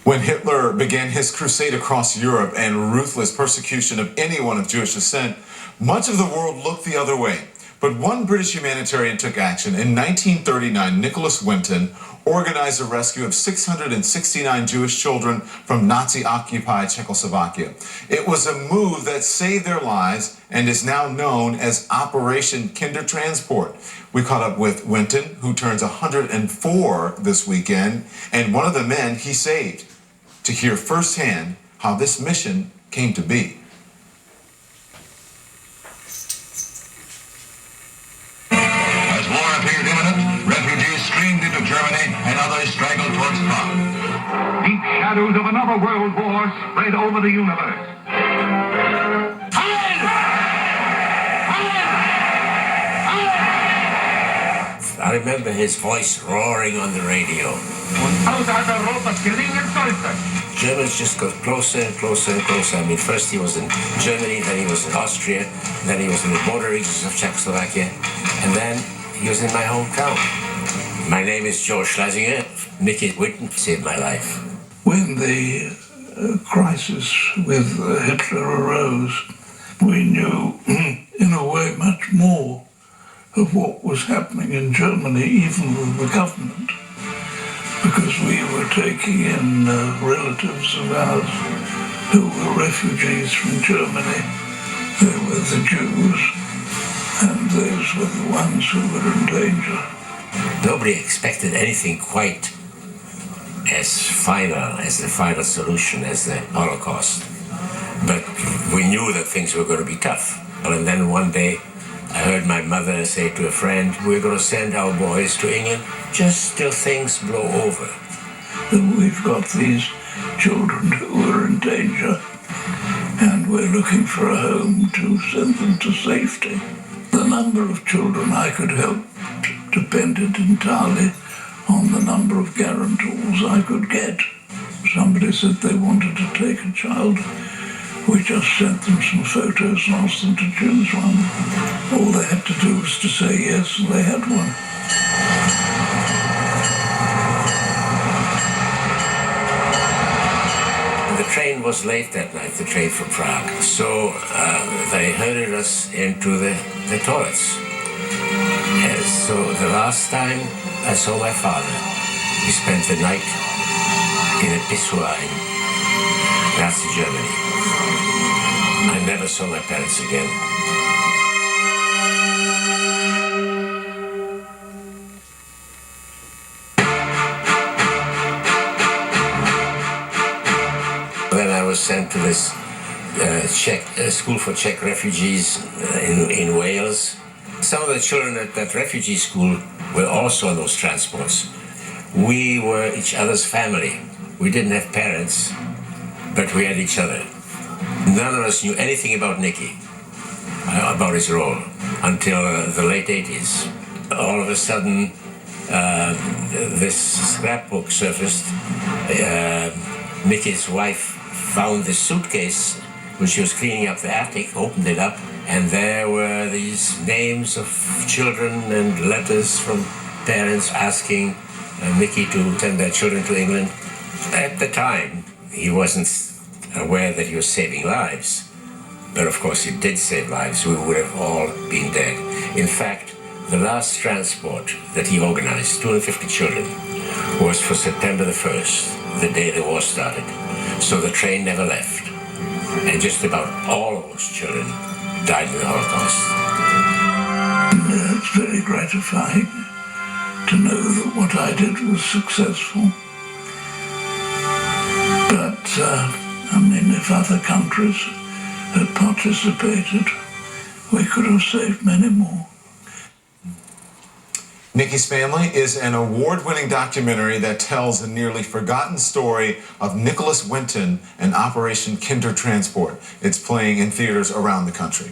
When Hitler began his crusade across Europe and ruthless persecution of anyone of Jewish descent, much of the world looked the other way. But one British humanitarian took action. In 1939, Nicholas Winton organized a rescue of 669 Jewish children from Nazi-occupied Czechoslovakia. It was a move that saved their lives and is now known as Operation Kindertransport. We caught up with Winton, who turns 104 this weekend, and one of the men he saved, to hear firsthand how this mission came to be. As war appeared imminent, refugees streamed into Germany and others straggled towards Prague. Deep shadows of another world war spread over the universe. I remember his voice roaring on the radio. Germans just got closer and closer and closer. I mean, first he was in Germany, then he was in Austria, then he was in the border regions of Czechoslovakia, and then he was in my hometown. My name is George Schlesinger. Nicky Winton saved my life. When the crisis with Hitler arose, we knew, in a way, much more of what was happening in Germany, even with the government, because we were taking in relatives of ours who were refugees from Germany. They were the Jews, and those were the ones who were in danger. Nobody expected anything quite as final, as the final solution, as the Holocaust. But we knew that things were going to be tough. And then one day, I heard my mother say to a friend, we're going to send our boys to England just till things blow over. We've got these children who are in danger, and we're looking for a home to send them to safety. The number of children I could help depended entirely on the number of guarantors I could get. Somebody said they wanted to take a child. We just sent them some photos and asked them to choose one. All they had to do was to say yes, and they had one. The train was late that night, the train from Prague. So they herded us into the toilets. So the last time I saw my father, we spent the night in a pissoir in Nazi Germany. I never saw my parents again. Then I was sent to this school for Czech refugees in Wales. Some of the children at that refugee school were also on those transports. We were each other's family. We didn't have parents, but we had each other. None of us knew anything about Nicky, about his role, until the late 80s. All of a sudden, this scrapbook surfaced. Nicky's wife found this suitcase when she was cleaning up the attic, opened it up, and there were these names of children and letters from parents asking Nicky to send their children to England. At the time, he wasn't aware that he was saving lives. But of course he did save lives. We would have all been dead. In fact, the last transport that he organized, 250 children, was for September the 1st, the day the war started. So the train never left. And just about all of those children died in the Holocaust. It's very gratifying to know that what I did was successful. But I mean, if other countries had participated, we could have saved many more. Nicky's Family is an award-winning documentary that tells a nearly forgotten story of Nicholas Winton and Operation Kindertransport. It's playing in theaters around the country.